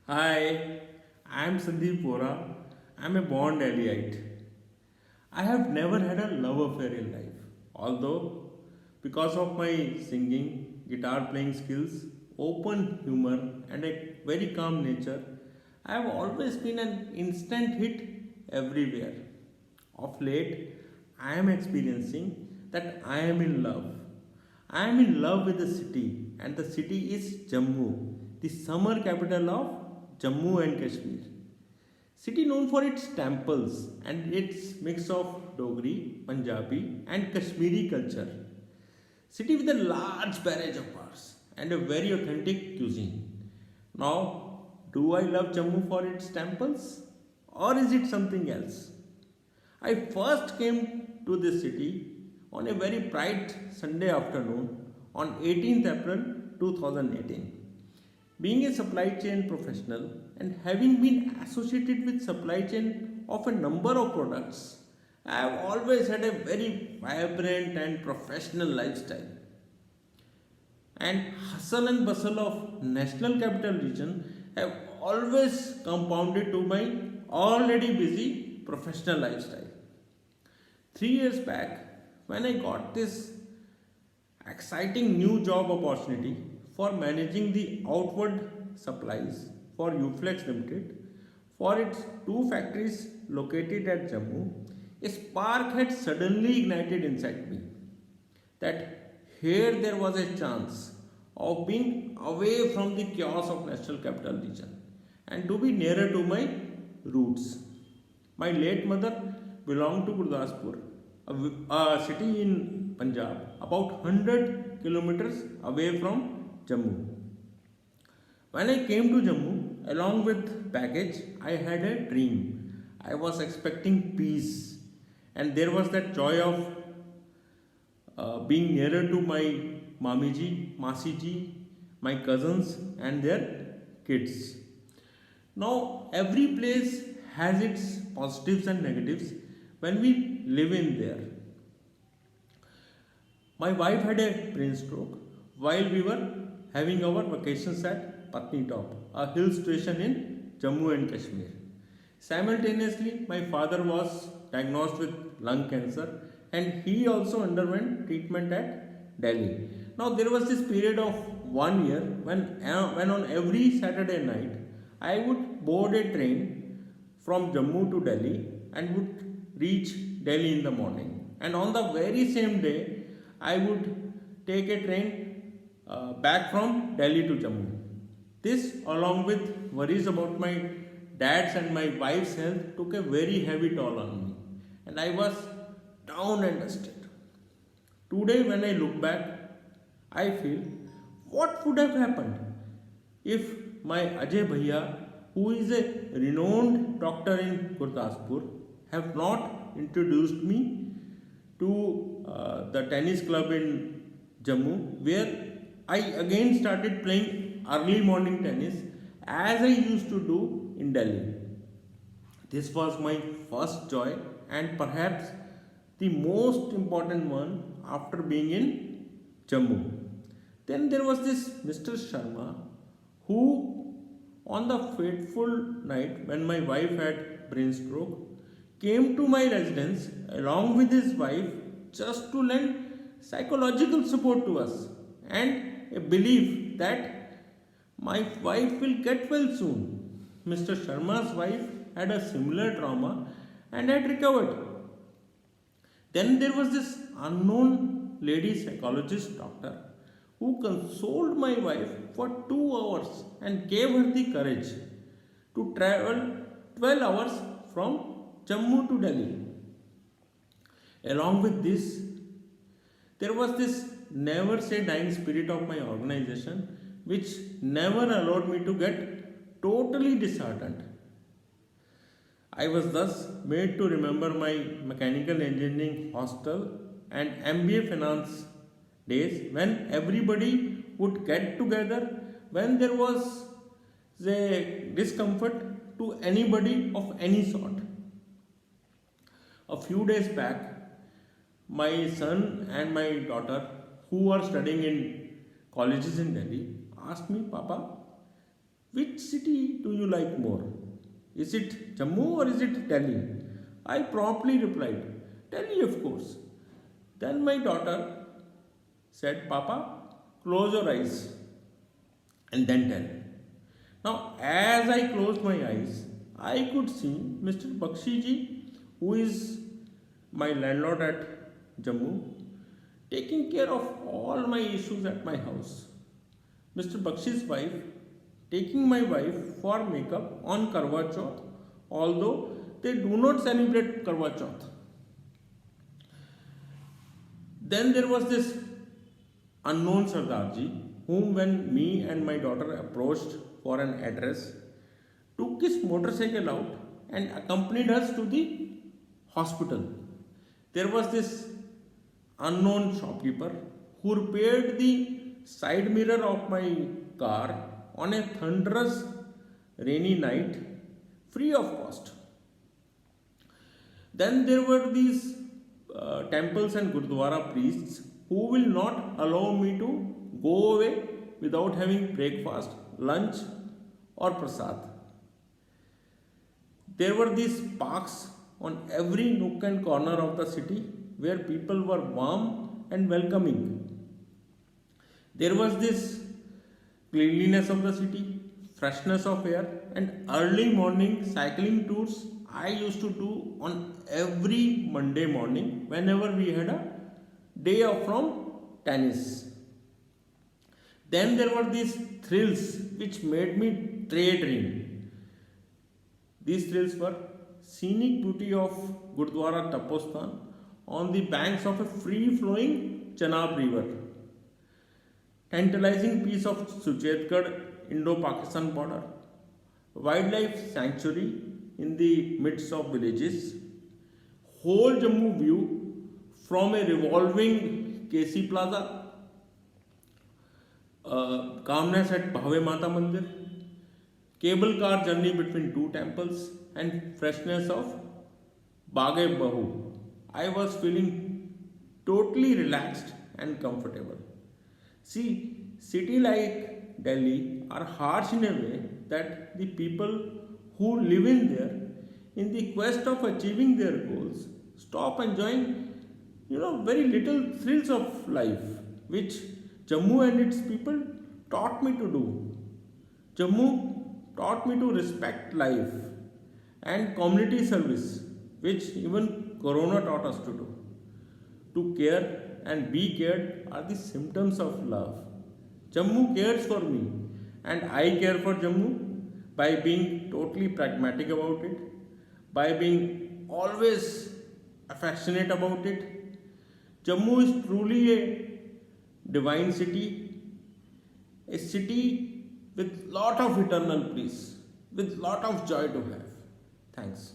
Hi, I'm Sandeep Vora. I'm a born Delhiite. I have never had a love affair in life. Although, because of my singing, guitar playing skills, open humor, and a very calm nature, I have always been an instant hit everywhere. Of late, I am experiencing that I am in love. I am in love with the city, and the city is Jammu, the summer capital of Jammu and Kashmir. City known for its temples and its mix of Dogri, Punjabi, and Kashmiri culture. City with a large barrage of bars and a very authentic cuisine. Now, do I love Jammu for its temples or is it something else? I first came to this city on a very bright Sunday afternoon on 18th April 2018. Being a supply chain professional and having been associated with supply chain of a number of products, I have always had a very vibrant and professional lifestyle. And hustle and bustle of national capital region have always compounded to my already busy professional lifestyle. 3 years back, when I got this exciting new job opportunity for managing the outward supplies for Uflex Limited for its two factories located at Jammu, a spark had suddenly ignited inside me that here there was a chance of being away from the chaos of national capital region and to be nearer to my roots. My late mother belonged to Gurdaspur, a city in Punjab, about 100 kilometers away from Jammu. When I came to Jammu, along with baggage, I had a dream. I was expecting peace, and there was that joy of being nearer to my Mamiji, Masiji, my cousins, and their kids. Now, every place has its positives and negatives when we live in there. My wife had a brain stroke while we were having our vacations at Patni Top, a hill station in Jammu and Kashmir. Simultaneously, my father was diagnosed with lung cancer and he also underwent treatment at Delhi. Now, there was this period of 1 year when on every Saturday night I would board a train from Jammu to Delhi and would reach Delhi in the morning. And on the very same day, I would take a train back from Delhi to Jammu. This, along with worries about my dad's and my wife's health, took a very heavy toll on me, and I was down and dusted. Today, when I look back, I feel what would have happened if my Ajay Bhaiya, who is a renowned doctor in Gurdaspur, have not introduced me to the tennis club in Jammu, where I again started playing early morning tennis as I used to do in Delhi. This was my first joy and perhaps the most important one after being in Jammu. Then there was this Mr. Sharma who, on the fateful night when my wife had brain stroke, came to my residence along with his wife just to lend psychological support to us and a belief that my wife will get well soon. Mr. Sharma's wife had a similar trauma and had recovered. Then there was this unknown lady psychologist doctor who consoled my wife for 2 hours and gave her the courage to travel 12 hours from Jammu to Delhi. Along with this, there was this never say dying spirit of my organization which never allowed me to get totally disheartened. I was thus made to remember my mechanical engineering hostel and MBA finance days when everybody would get together when there was a discomfort to anybody of any sort. A few days back, my son and my daughter, who are studying in colleges in Delhi, asked me, Papa, Which city do you like more? Is it Jammu or is it Delhi? I promptly replied, Delhi, of course. Then my daughter said, Papa, close your eyes and then tell. Now, as I closed my eyes, I could see Mr. Bakshiji, who is my landlord at Jammu, taking care of all my issues at my house. Mr. Bakshi's wife taking my wife for makeup on Karwa Chauth, although they do not celebrate Karwa Chauth. Then there was this unknown Sardarji, whom when me and my daughter approached for an address, took his motorcycle out and accompanied us to the hospital. There was this unknown shopkeeper who repaired the side mirror of my car on a thunderous rainy night free of cost. Then there were these temples and Gurdwara priests who will not allow me to go away without having breakfast, lunch, or prasad. There were these parks on every nook and corner of the city where people were warm and welcoming. There was this cleanliness of the city, freshness of air, and early morning cycling tours I used to do on every Monday morning whenever we had a day off from tennis. Then there were these thrills which made me daydream. These thrills were scenic beauty of Gurdwara Tapostan on the banks of a free-flowing Chenab River, tantalizing piece of Suchetgarh Indo-Pakistan border, wildlife sanctuary in the midst of villages, whole Jammu view from a revolving KC Plaza, calmness at Bhave Mata Mandir, cable car journey between two temples, and freshness of Baghe Bahu. I was feeling totally relaxed and comfortable. See, city like Delhi are harsh in a way that the people who live in there, in the quest of achieving their goals, stop enjoying, very little thrills of life, which Jammu and its people taught me to do. Jammu taught me to respect life and community service, which even Corona taught us to do. To care and be cared are the symptoms of love. Jammu cares for me, and I care for Jammu by being totally pragmatic about it, by being always affectionate about it. Jammu is truly a divine city, a city with lot of eternal bliss, with lot of joy to have. Thanks.